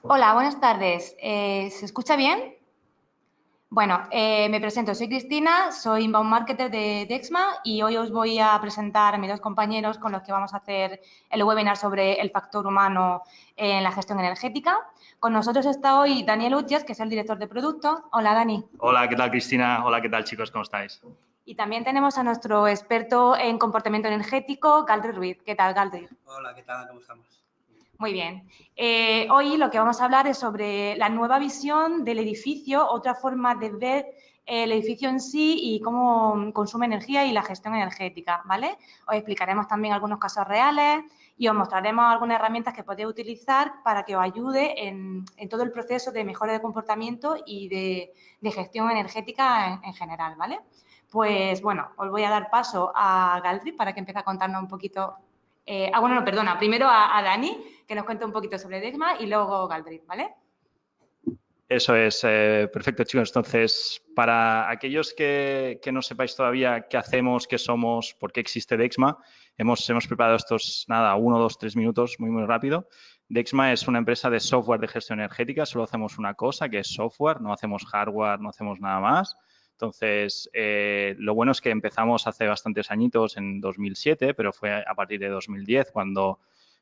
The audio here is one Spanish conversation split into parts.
Hola, buenas tardes. ¿Se escucha bien? Bueno, me presento, soy Cristina, soy inbound marketer de Dexma y hoy os voy a presentar a mis dos compañeros con los que vamos a hacer el webinar sobre el factor humano en la gestión energética. Con nosotros está hoy Daniel Utges, que es el director de producto. Hola, Dani. Hola, ¿qué tal, Cristina? Hola, ¿qué tal, chicos? ¿Cómo estáis? Y también tenemos a nuestro experto en comportamiento energético, Galdri Ruiz. ¿Qué tal, Galdri? Hola, ¿qué tal? ¿Cómo estamos? Muy bien. Hoy lo que vamos a hablar es sobre la nueva visión del edificio, otra forma de ver el edificio en sí y cómo consume energía y la gestión energética, ¿vale? Os explicaremos también algunos casos reales y os mostraremos algunas herramientas que podéis utilizar para que os ayude en todo el proceso de mejora de comportamiento y de gestión energética en general, ¿vale? Pues, bueno, os voy a dar paso a Galdri para que empiece a contarnos un poquito. Bueno, no, perdona. Primero a Dani, que nos cuente un poquito sobre Dexma y luego Galdri, ¿vale? Eso es, perfecto, chicos. Entonces, para aquellos que no sepáis todavía qué hacemos, qué somos, por qué existe Dexma, hemos preparado estos, nada, 1, 2, 3 minutos, muy rápido. Dexma es una empresa de software de gestión energética. Solo hacemos una cosa, que es software. No hacemos hardware, no hacemos nada más. Entonces, lo bueno es que empezamos hace bastantes añitos, en 2007, pero fue a partir de 2010 cuando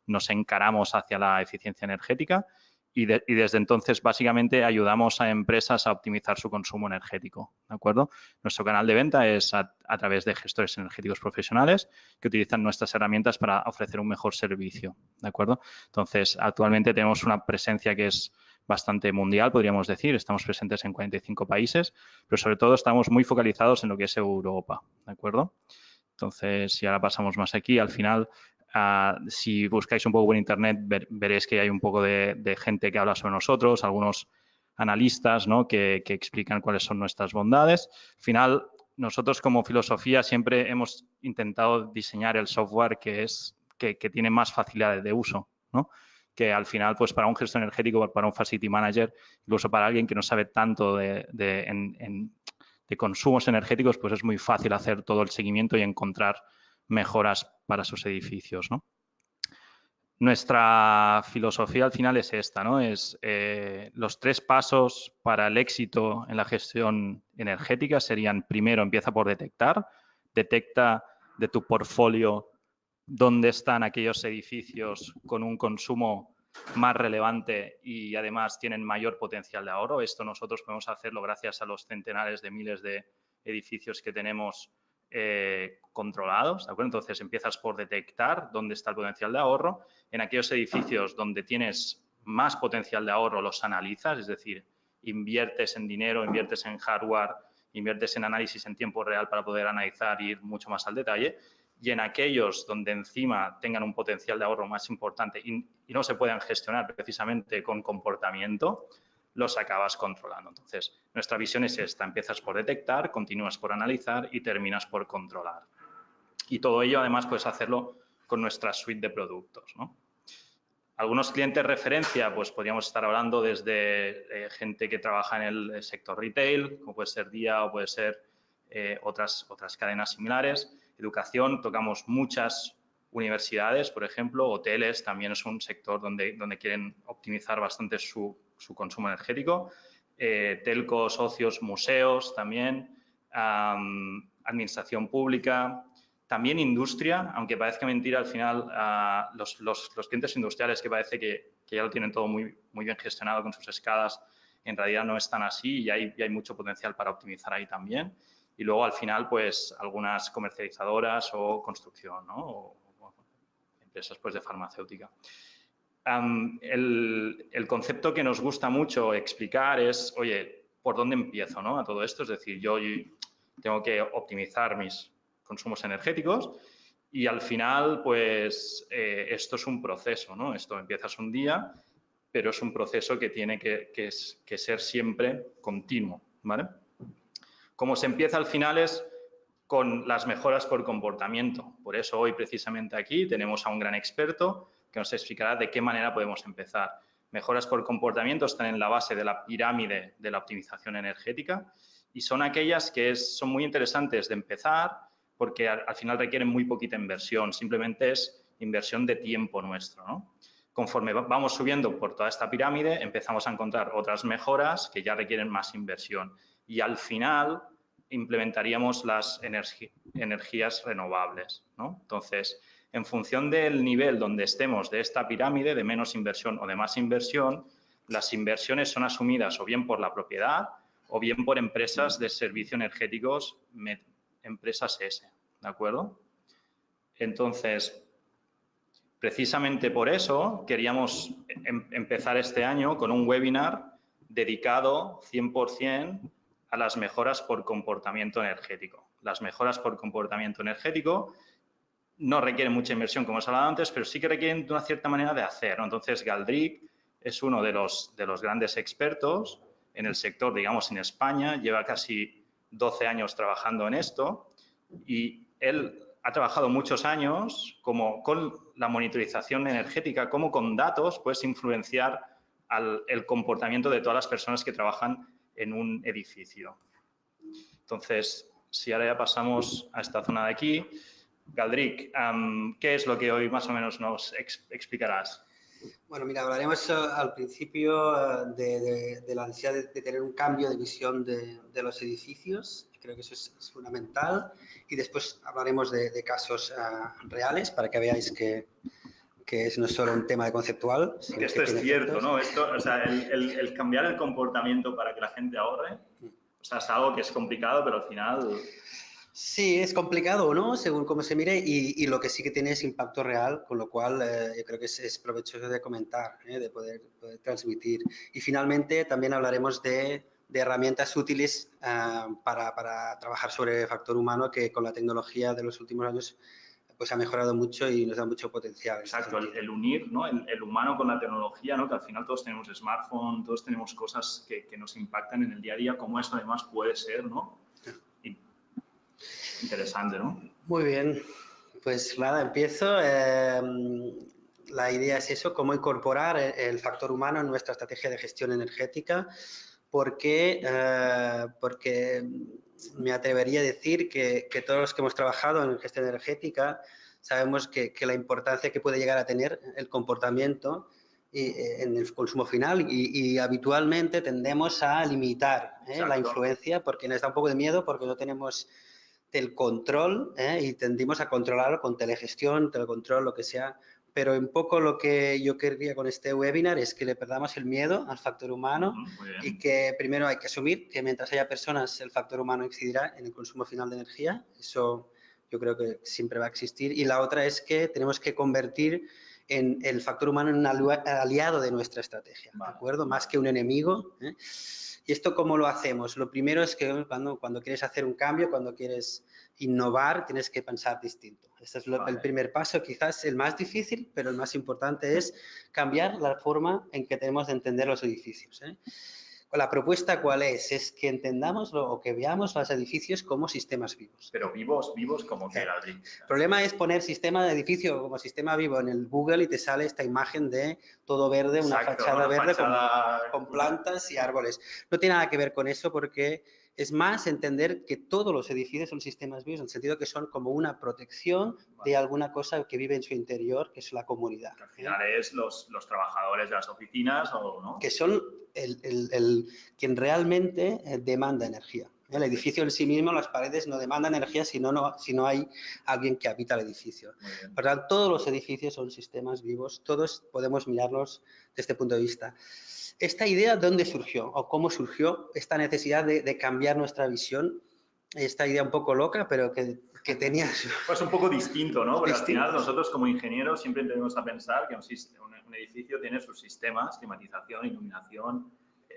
nos encaramos hacia la eficiencia energética. Y desde entonces, básicamente, ayudamos a empresas a optimizar su consumo energético, ¿de acuerdo? Nuestro canal de venta es a través de gestores energéticos profesionales que utilizan nuestras herramientas para ofrecer un mejor servicio, ¿de acuerdo? Entonces, actualmente tenemos una presencia que es bastante mundial, podríamos decir. Estamos presentes en 45 países, pero sobre todo estamos muy focalizados en lo que es Europa, ¿de acuerdo? Entonces, si ahora pasamos más aquí, al final, si buscáis un poco por internet, veréis que hay un poco de gente que habla sobre nosotros, algunos analistas, ¿no? que explican cuáles son nuestras bondades. Al final, nosotros como filosofía siempre hemos intentado diseñar el software que tiene más facilidades de uso, ¿no? Que al final, pues para un gestor energético, para un facility manager, incluso para alguien que no sabe tanto de consumos energéticos, pues es muy fácil hacer todo el seguimiento y encontrar mejoras para sus edificios, ¿no? Nuestra filosofía al final es esta, ¿no? Es los 3 pasos para el éxito en la gestión energética serían: primero, empieza por detectar. Detecta de tu portfolio dónde están aquellos edificios con un consumo más relevante y además tienen mayor potencial de ahorro. Esto nosotros podemos hacerlo gracias a los centenares de miles de edificios que tenemos controlados, ¿de acuerdo? Entonces, empiezas por detectar dónde está el potencial de ahorro. En aquellos edificios donde tienes más potencial de ahorro, los analizas, es decir, inviertes en dinero, inviertes en hardware, inviertes en análisis en tiempo real para poder analizar e ir mucho más al detalle. Y en aquellos donde encima tengan un potencial de ahorro más importante y no se puedan gestionar precisamente con comportamiento, los acabas controlando. Entonces, nuestra visión es esta: empiezas por detectar, continúas por analizar y terminas por controlar. Y todo ello, además, puedes hacerlo con nuestra suite de productos, ¿no? Algunos clientes de referencia, pues podríamos estar hablando desde gente que trabaja en el sector retail, como puede ser Día o puede ser otras cadenas similares. Educación, tocamos muchas universidades, por ejemplo, hoteles, también es un sector donde quieren optimizar bastante su consumo energético. Telcos, socios, museos también, administración pública. También industria, aunque parezca mentira, al final los clientes industriales que parece que ya lo tienen todo muy bien gestionado con sus escalas, en realidad no están así y hay mucho potencial para optimizar ahí también. Y luego, al final, pues algunas comercializadoras o construcción, ¿no? O empresas pues de farmacéutica. El concepto que nos gusta mucho explicar es, oye, ¿por dónde empiezo, no? A todo esto, es decir, yo tengo que optimizar mis consumos energéticos y al final, pues, esto es un proceso, ¿no? Esto empiezas un día, pero es un proceso que tiene que ser siempre continuo, ¿vale? Como se empieza al final es con las mejoras por comportamiento. Por eso hoy precisamente aquí tenemos a un gran experto que nos explicará de qué manera podemos empezar. Mejoras por comportamiento están en la base de la pirámide de la optimización energética y son aquellas que son muy interesantes de empezar porque al final requieren muy poquita inversión, simplemente es inversión de tiempo nuestro, ¿no? conforme vamos subiendo por toda esta pirámide, empezamos a encontrar otras mejoras que ya requieren más inversión. Y al final implementaríamos las energías renovables, ¿no? Entonces, en función del nivel donde estemos de esta pirámide, de menos inversión o de más inversión, las inversiones son asumidas o bien por la propiedad o bien por empresas de servicios energéticos, empresas S, ¿de acuerdo? Entonces, precisamente por eso queríamos empezar este año con un webinar dedicado 100% a las mejoras por comportamiento energético. Las mejoras por comportamiento energético no requieren mucha inversión, como os he hablado antes, pero sí que requieren de una cierta manera de hacer, ¿no? Entonces, Galdric es uno de los grandes expertos en el sector, digamos, en España. Lleva casi 12 años trabajando en esto y él ha trabajado muchos años como con la monitorización energética, como con datos puedes influenciar el comportamiento de todas las personas que trabajan en un edificio. Entonces, si ahora ya pasamos a esta zona de aquí, Galdric, ¿qué es lo que hoy más o menos nos explicarás? Bueno, mira, hablaremos al principio de la necesidad de tener un cambio de visión de los edificios. Creo que eso es fundamental. Y después hablaremos de casos reales para que veáis que no es solo un tema de conceptual. Sino que esto es cierto, ¿no? Esto, o sea, el cambiar el comportamiento para que la gente ahorre, o sea, es algo que es complicado, pero al final... Sí, es complicado, ¿no? Según cómo se mire y lo que sí que tiene es impacto real, con lo cual yo creo que es provechoso de comentar, de poder transmitir. Y finalmente también hablaremos de herramientas útiles para trabajar sobre el factor humano que con la tecnología de los últimos años pues ha mejorado mucho y nos da mucho potencial. Exacto, el unir, ¿no? El humano con la tecnología, ¿no? Que al final todos tenemos smartphone, todos tenemos cosas que nos impactan en el día a día, como esto además puede ser, ¿no? Interesante, ¿no? Muy bien, pues nada, empiezo. La idea es eso, cómo incorporar el factor humano en nuestra estrategia de gestión energética, porque me atrevería a decir que todos los que hemos trabajado en gestión energética sabemos que la importancia que puede llegar a tener el comportamiento en el consumo final y habitualmente tendemos a limitar la influencia porque nos da un poco de miedo porque no tenemos del control y tendimos a controlarlo con telegestión, telecontrol, lo que sea. Pero un poco lo que yo quería con este webinar es que le perdamos el miedo al factor humano y que primero hay que asumir que mientras haya personas el factor humano incidirá en el consumo final de energía. Eso yo creo que siempre va a existir. Y la otra es que tenemos que convertir en el factor humano en un aliado de nuestra estrategia, ¿de acuerdo? Más que un enemigo. ¿Y esto cómo lo hacemos? Lo primero es que cuando quieres hacer un cambio, cuando quieres innovar, tienes que pensar distinto. Este es el primer paso, quizás el más difícil, pero el más importante es cambiar la forma en que tenemos de entender los edificios. La propuesta, ¿cuál es? Es que entendamos o que veamos los edificios como sistemas vivos. Pero vivos como que Galdric. El problema es poner sistema de edificio como sistema vivo en el Google y te sale esta imagen de todo verde, una fachada verde con plantas y árboles. No tiene nada que ver con eso porque es más entender que todos los edificios son sistemas vivos en el sentido que son como una protección de alguna cosa que vive en su interior, que es la comunidad. Que al final es los trabajadores de las oficinas o no. Que son quien realmente demanda energía. El edificio en sí mismo, las paredes no demandan energía si no hay alguien que habita el edificio. Por lo tanto, todos los edificios son sistemas vivos, todos podemos mirarlos desde este punto de vista. ¿Esta idea dónde surgió o cómo surgió esta necesidad de cambiar nuestra visión? Esta idea un poco loca, pero que tenía... Pues un poco distinto, ¿no? Porque al final nosotros como ingenieros siempre tenemos a pensar que un edificio tiene sus sistemas, climatización, iluminación,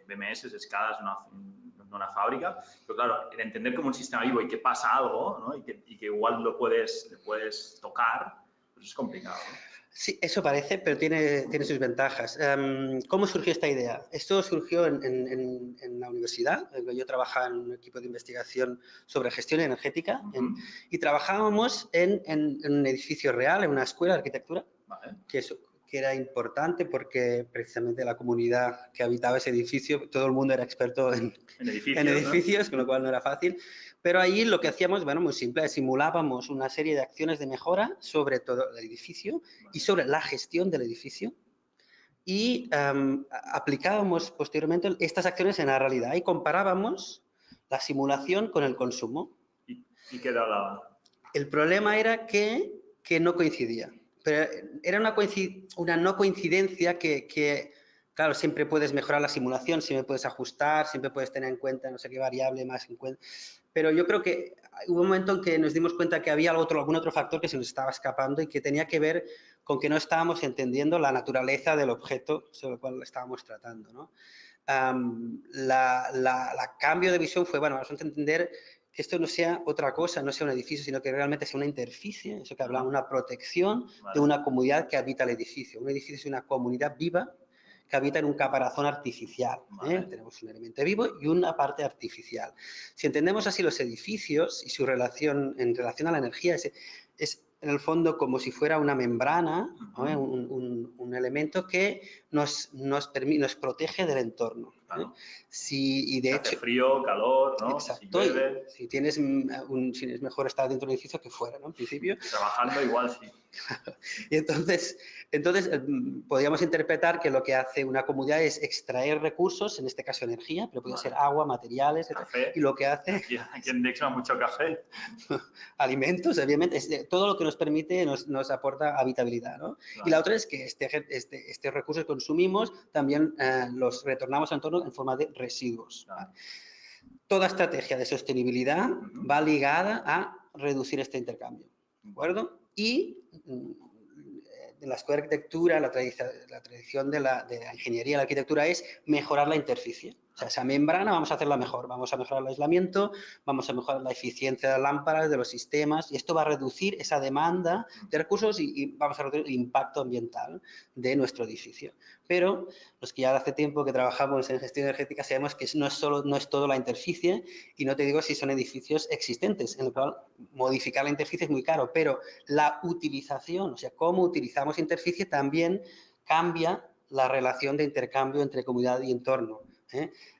BMS, escalas, una fábrica. Pero claro, el entender como un sistema vivo y que pasa algo, ¿no? Y que igual le puedes tocar, pues es complicado, ¿no? Sí, eso parece, pero tiene sus ventajas. ¿Cómo surgió esta idea? Esto surgió en la universidad. Yo trabajaba en un equipo de investigación sobre gestión energética y trabajábamos en un edificio real, en una escuela de arquitectura, que era importante porque precisamente la comunidad que habitaba ese edificio, todo el mundo era experto en edificios, ¿no? Con lo cual no era fácil. Pero ahí lo que hacíamos, bueno, muy simple, simulábamos una serie de acciones de mejora sobre todo el edificio y sobre la gestión del edificio. y aplicábamos posteriormente estas acciones en la realidad y comparábamos la simulación con el consumo. ¿Y qué daba? El problema era que no coincidía. Pero era una no coincidencia que, claro, siempre puedes mejorar la simulación, siempre puedes ajustar, siempre puedes tener en cuenta no sé qué variable más en cuenta. Pero yo creo que hubo un momento en que nos dimos cuenta que había algún otro factor que se nos estaba escapando y que tenía que ver con que no estábamos entendiendo la naturaleza del objeto sobre el cual estábamos tratando, ¿no? La cambio de visión fue, bueno, vamos a entender que esto no sea otra cosa, no sea un edificio, sino que realmente sea una interficie, eso que hablamos, una protección de una comunidad que habita el edificio. Un edificio es una comunidad viva que habita en un caparazón artificial. Tenemos un elemento vivo y una parte artificial. Si entendemos así los edificios y su relación en relación a la energía, es en el fondo como si fuera una membrana, un elemento que nos protege del entorno. Claro. Y de hecho, hace frío, calor, ¿no? Exacto. Si tienes es mejor estar dentro del edificio que fuera, ¿no? En principio. Trabajando igual, sí. Y entonces podríamos interpretar que lo que hace una comunidad es extraer recursos, en este caso energía, pero puede ser agua, materiales, café. Y lo que hace... Aquí en Dexma mucho café. Alimentos, obviamente, todo lo que nos permite nos aporta habitabilidad, ¿no? Claro. Y la otra es que estos recursos que consumimos también los retornamos al entorno en forma de residuos. Claro. Toda estrategia de sostenibilidad va ligada a reducir este intercambio, ¿de acuerdo? Y en la escuela de arquitectura, la tradición de la ingeniería de la arquitectura es mejorar la interficie. O sea, esa membrana vamos a hacerla mejor, vamos a mejorar el aislamiento, vamos a mejorar la eficiencia de las lámparas, de los sistemas, y esto va a reducir esa demanda de recursos y vamos a reducir el impacto ambiental de nuestro edificio. Pero los que ya hace tiempo que trabajamos en gestión energética sabemos que no es todo la interficie, y no te digo si son edificios existentes, en el cual modificar la interficie es muy caro, pero la utilización, o sea, cómo utilizamos interficie también cambia la relación de intercambio entre comunidad y entorno.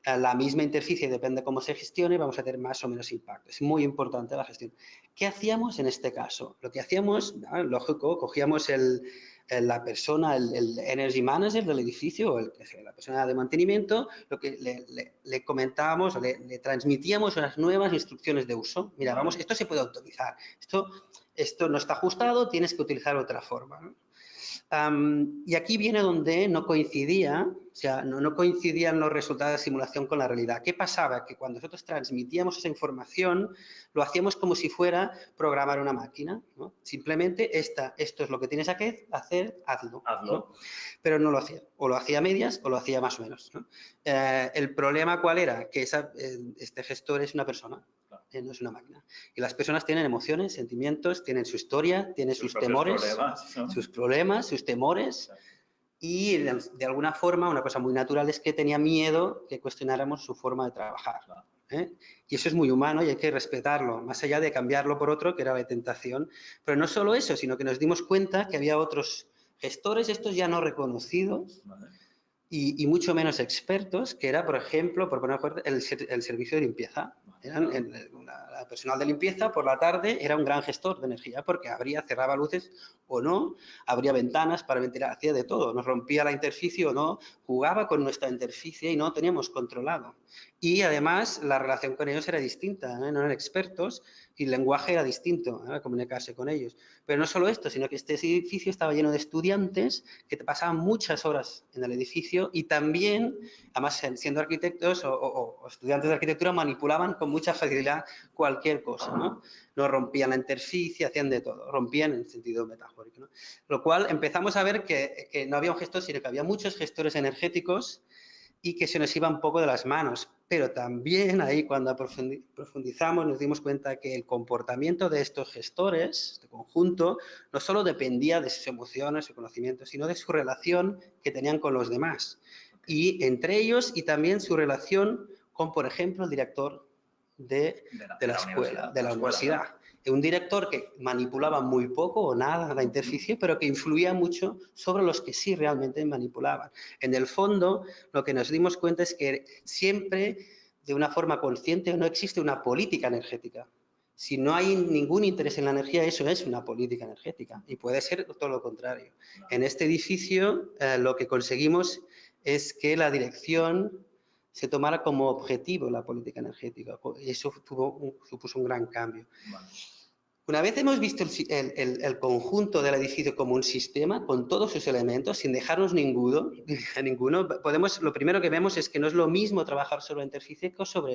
La misma interficie, depende de cómo se gestione, vamos a tener más o menos impacto. Es muy importante la gestión. ¿Qué hacíamos en este caso? Lo que hacíamos, lógico, cogíamos la persona, el energy manager del edificio, o la persona de mantenimiento, lo que le comentábamos, o le transmitíamos unas nuevas instrucciones de uso. Mira, vamos, esto se puede autorizar, esto no está ajustado, tienes que utilizar otra forma, ¿no? Y aquí viene donde no coincidía, o sea, no coincidían los resultados de simulación con la realidad. ¿Qué pasaba? Que cuando nosotros transmitíamos esa información, lo hacíamos como si fuera programar una máquina, ¿no? Simplemente esto es lo que tienes que hacer, hazlo. ¿No? Pero no lo hacía. O lo hacía a medias o lo hacía más o menos, ¿no? El problema, ¿cuál era? Que este gestor es una persona. No es una máquina. Y las personas tienen emociones, sentimientos, tienen su historia, tienen sus temores, problemas, ¿no? Sus problemas, sus temores. Y de alguna forma, una cosa muy natural es que tenía miedo que cuestionáramos su forma de trabajar. Y eso es muy humano y hay que respetarlo, más allá de cambiarlo por otro, que era la tentación. Pero no solo eso, sino que nos dimos cuenta que había otros gestores, estos ya no reconocidos, y mucho menos expertos, que era, por ejemplo, por poner el servicio de limpieza. La personal de limpieza por la tarde era un gran gestor de energía porque cerraba luces o no, abría ventanas para ventilar, hacía de todo, nos rompía la interficie o no, jugaba con nuestra interficie y no teníamos controlado. Y además la relación con ellos era distinta, no eran expertos y el lenguaje era distinto, comunicarse con ellos. Pero no solo esto, sino que este edificio estaba lleno de estudiantes que pasaban muchas horas en el edificio y también, además siendo arquitectos o estudiantes de arquitectura, manipulaban con mucha facilidad cualquier cosa, ¿no? No rompían la interficie, hacían de todo, rompían en sentido metafórico, ¿no? Lo cual empezamos a ver que no había un gestor, sino que había muchos gestores energéticos y que se nos iba un poco de las manos. Pero también ahí cuando profundizamos nos dimos cuenta que el comportamiento de estos gestores, este conjunto, no solo dependía de sus emociones, su conocimiento, sino de su relación que tenían con los demás. Y entre ellos y también su relación con, por ejemplo, el director de la escuela, de la universidad. Un director que manipulaba muy poco o nada la interficie, pero que influía mucho sobre los que sí realmente manipulaban. En el fondo, lo que nos dimos cuenta es que siempre, de una forma consciente, no existe una política energética, Si no hay ningún interés en la energía, eso es una política energética y puede ser todo lo contrario. En este edificio lo que conseguimos es que la dirección se tomara como objetivo la política energética y eso supuso un gran cambio. Una vez hemos visto el conjunto del edificio como un sistema con todos sus elementos, sin dejarnos ninguno, lo primero que vemos es que no es lo mismo trabajar sobre la interficie que sobre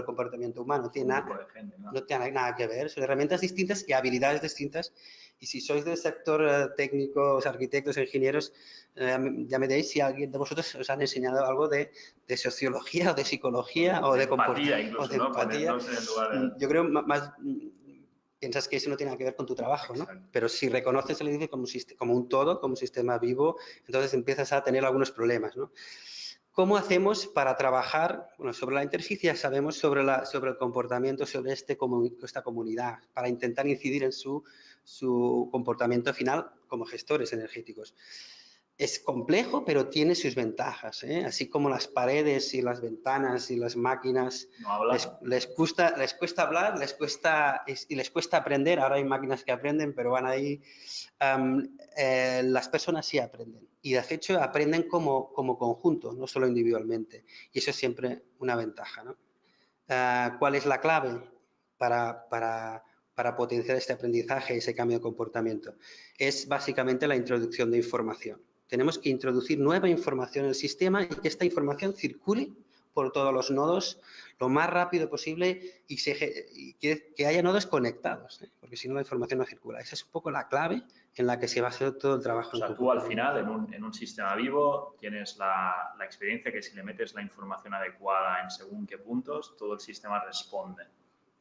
el comportamiento humano. No tiene nada que ver, son herramientas distintas y habilidades distintas. Y si sois del sector técnicos, arquitectos, ingenieros, ya me diréis si alguien de vosotros os han enseñado algo de sociología o de psicología o de comportamiento. Incluso, ¿no? Ponernos en el lugar de... Yo creo más... Piensas que eso no tiene nada que ver con tu trabajo, ¿no? Pero si reconoces el edificio como un todo, como un sistema vivo, entonces empiezas a tener algunos problemas, ¿no? ¿Cómo hacemos para trabajar sobre la interficie? Sabemos sobre el comportamiento, sobre esta comunidad, para intentar incidir en su comportamiento final como gestores energéticos. Es complejo, pero tiene sus ventajas, ¿eh? Así como las paredes y las ventanas y las máquinas les cuesta hablar, les cuesta aprender. Ahora hay máquinas que aprenden, pero van ahí. Las personas sí aprenden y de hecho aprenden como conjunto, no solo individualmente. Y eso es siempre una ventaja, ¿no? ¿Cuál es la clave para potenciar este aprendizaje y ese cambio de comportamiento? Es básicamente la introducción de información. Tenemos que introducir nueva información en el sistema y que esta información circule por todos los nodos lo más rápido posible y que haya nodos conectados, ¿eh? Porque si no la información no circula. Esa es un poco la clave en la que se va a hacer todo el trabajo. O sea, tú al final en un sistema vivo tienes la experiencia que si le metes la información adecuada en según qué puntos, todo el sistema responde.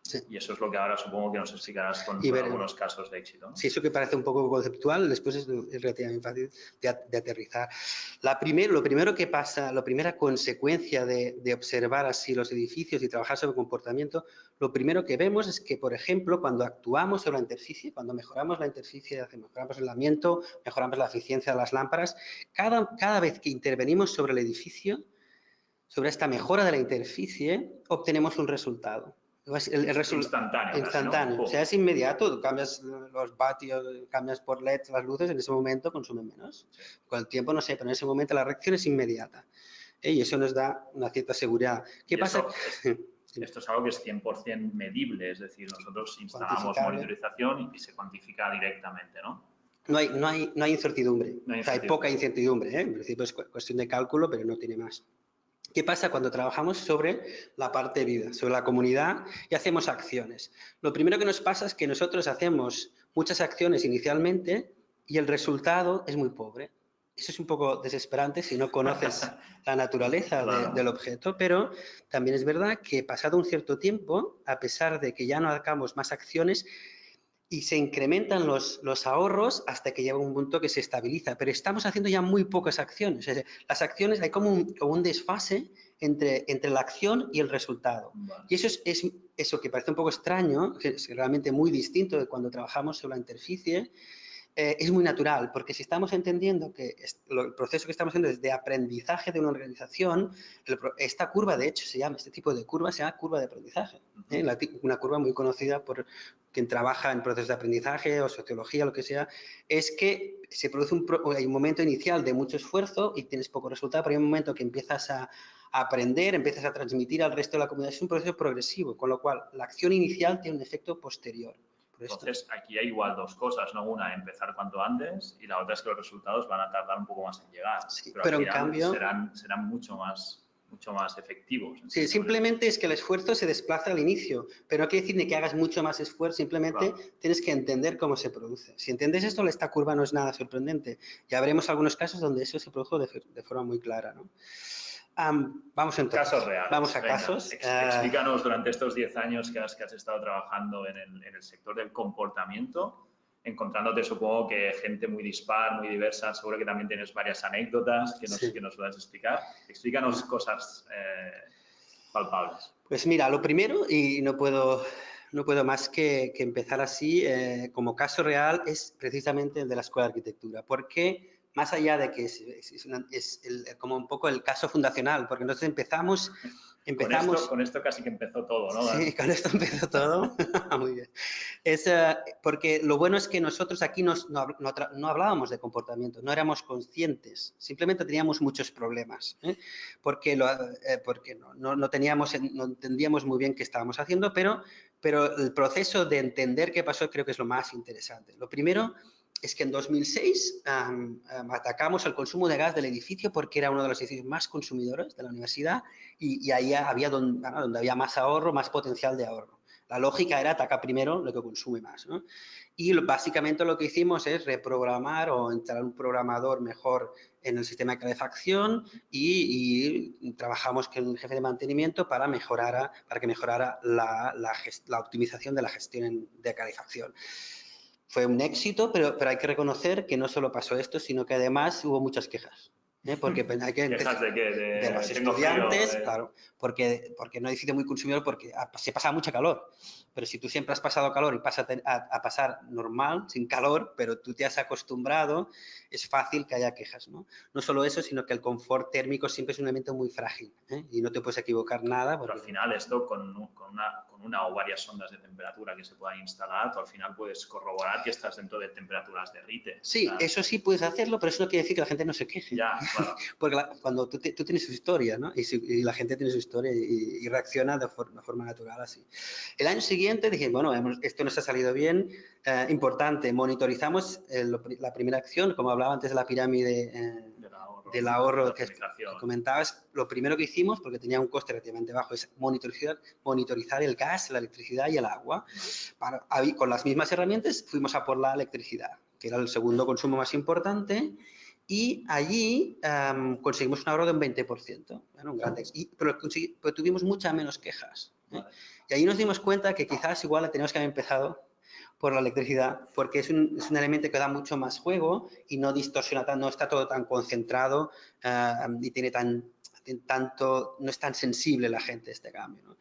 Sí. Y eso es lo que ahora supongo que nos explicarás con algunos casos de éxito, ¿no? Sí, eso que parece un poco conceptual, después es relativamente fácil de aterrizar. Lo primero que pasa, la primera consecuencia de observar así los edificios y trabajar sobre comportamiento, lo primero que vemos es que, por ejemplo, cuando actuamos sobre la interficie, cuando mejoramos la interficie, mejoramos el aislamiento, mejoramos la eficiencia de las lámparas, cada vez que intervenimos sobre el edificio, sobre esta mejora de la interficie, obtenemos un resultado. El instantáneo. Instantáneo. ¿No? O sea, es inmediato. Tú cambias los vatios, cambias por LED las luces, en ese momento consumen menos. Sí. Con el tiempo, no sé, pero en ese momento la reacción es inmediata. Y eso nos da una cierta seguridad. ¿Qué pasa? Esto es algo que es 100% medible, es decir, nosotros instalamos monitorización y se cuantifica directamente, ¿no? No hay incertidumbre. O sea, hay poca incertidumbre, ¿eh? En principio es cuestión de cálculo, pero no tiene más. ¿Qué pasa cuando trabajamos sobre la parte viva, sobre la comunidad y hacemos acciones? Lo primero que nos pasa es que nosotros hacemos muchas acciones inicialmente y el resultado es muy pobre. Eso es un poco desesperante si no conoces la naturaleza del objeto, pero también es verdad que pasado un cierto tiempo, a pesar de que ya no hagamos más acciones, y se incrementan los ahorros hasta que llega un punto que se estabiliza. Pero estamos haciendo ya muy pocas acciones. O sea, las acciones, hay como un desfase entre la acción y el resultado. Vale. Y eso es eso que parece un poco extraño, que es realmente muy distinto de cuando trabajamos sobre la interficie. Es muy natural, porque si estamos entendiendo que el proceso que estamos haciendo es de aprendizaje de una organización, esta curva, de hecho, este tipo de curva se llama curva de aprendizaje. Una curva muy conocida por quien trabaja en procesos de aprendizaje o sociología, lo que sea, es que se produce hay un momento inicial de mucho esfuerzo y tienes poco resultado, pero hay un momento que empiezas a aprender, empiezas a transmitir al resto de la comunidad. Es un proceso progresivo, con lo cual la acción inicial tiene un efecto posterior. Entonces, aquí hay igual dos cosas, ¿no? Una, empezar cuanto antes, y la otra es que los resultados van a tardar un poco más en llegar. Sí, pero en cambio serán mucho más efectivos. Sí, simplemente es que el esfuerzo se desplaza al inicio, pero no quiere decir ni que hagas mucho más esfuerzo, simplemente tienes que entender cómo se produce. Si entiendes esto, esta curva no es nada sorprendente. Ya veremos algunos casos donde eso se produjo de forma muy clara, ¿no? Vamos entonces. Casos reales. Vamos a casos. Explícanos durante estos 10 años que has estado trabajando en el sector del comportamiento, encontrándote, supongo que gente muy dispar, muy diversa, seguro que también tienes varias anécdotas que nos puedas explicar. Explícanos cosas palpables. Pues mira, lo primero, y no puedo más que empezar así, como caso real, es precisamente el de la Escuela de Arquitectura. ¿Por qué más allá de que es como un poco el caso fundacional, porque nosotros empezamos... Con esto casi que empezó todo, ¿no? Sí, con esto empezó todo. Muy bien. Porque lo bueno es que nosotros aquí no hablábamos de comportamiento, no éramos conscientes, simplemente teníamos muchos problemas, porque no entendíamos muy bien qué estábamos haciendo, pero el proceso de entender qué pasó creo que es lo más interesante. Lo primero es que en 2006 atacamos el consumo de gas del edificio porque era uno de los edificios más consumidores de la universidad y ahí había donde había más ahorro, más potencial de ahorro. La lógica era atacar primero lo que consume más, ¿no? Y básicamente lo que hicimos es reprogramar o entrar un programador mejor en el sistema de calefacción y trabajamos con el jefe de mantenimiento para que mejorara la optimización de la gestión de calefacción. Fue un éxito, pero hay que reconocer que no solo pasó esto, sino que además hubo muchas quejas. Porque hay que ¿Quejas de qué? De los estudiantes, claro, porque no edificio muy consumidor, porque se pasa mucha calor. Pero si tú siempre has pasado calor y pasas a pasar normal, sin calor, pero tú te has acostumbrado, es fácil que haya quejas, ¿no? No solo eso, sino que el confort térmico siempre es un elemento muy frágil, y no te puedes equivocar nada. Pero al final esto, con una o varias sondas de temperatura que se puedan instalar, tú al final puedes corroborar que estás dentro de temperaturas de RITE. Sí, claro. Eso sí puedes hacerlo, pero eso no quiere decir que la gente no se queje. Ya, claro. Porque cuando tú tienes su historia, ¿no? Y la gente tiene su historia y reacciona de forma natural así. El año siguiente dije, bueno, esto nos ha salido bien. Importante, monitorizamos la primera acción, como hablaba antes de la pirámide del ahorro que comentabas. Lo primero que hicimos, porque tenía un coste relativamente bajo, es monitorizar el gas, la electricidad y el agua. Con las mismas herramientas fuimos a por la electricidad, que era el segundo consumo más importante. Y allí conseguimos un ahorro de un 20%, ¿no? Un gran éxito. Pero tuvimos muchas menos quejas. Vale. Y ahí nos dimos cuenta que quizás igual teníamos que haber empezado por la electricidad, porque es un elemento que da mucho más juego y no distorsiona tanto, no está todo tan concentrado y tiene no es tan sensible la gente a este cambio, ¿no?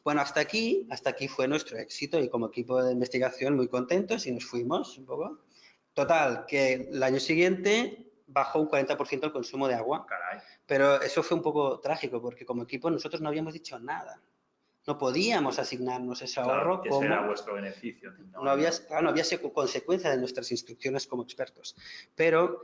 Bueno, hasta aquí fue nuestro éxito y como equipo de investigación muy contentos y nos fuimos un poco. Total, que el año siguiente bajó un 40% el consumo de agua. Caray. Pero eso fue un poco trágico porque como equipo nosotros no habíamos dicho nada. No podíamos asignarnos ese ahorro como... Ese era vuestro beneficio. No había consecuencia de nuestras instrucciones como expertos. Pero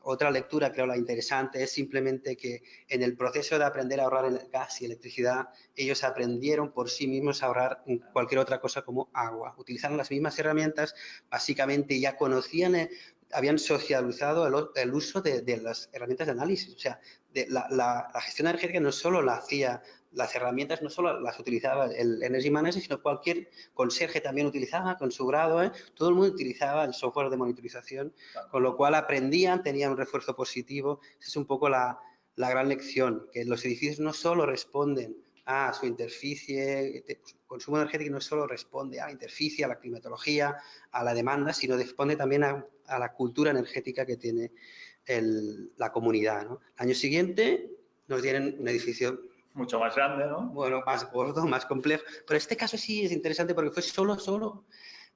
otra lectura, creo, la interesante es simplemente que en el proceso de aprender a ahorrar en gas y electricidad, ellos aprendieron por sí mismos a ahorrar en cualquier otra cosa como agua. Utilizaron las mismas herramientas, básicamente ya conocían... habían socializado el uso de las herramientas de análisis. O sea, la gestión energética no solo la hacía, las herramientas no solo las utilizaba el Energy Manager, sino cualquier conserje también utilizaba con su grado. Todo el mundo utilizaba el software de monitorización, con lo cual aprendían, tenían un refuerzo positivo. Esa es un poco la gran lección, que los edificios no solo responden a su interficie, el consumo energético no solo responde a la interficie, a la climatología, a la demanda, sino responde también a la cultura energética que tiene la comunidad, ¿no? El año siguiente nos dieron un edificio mucho más grande, ¿no? Bueno, más gordo, más complejo. Pero este caso sí es interesante porque fue solo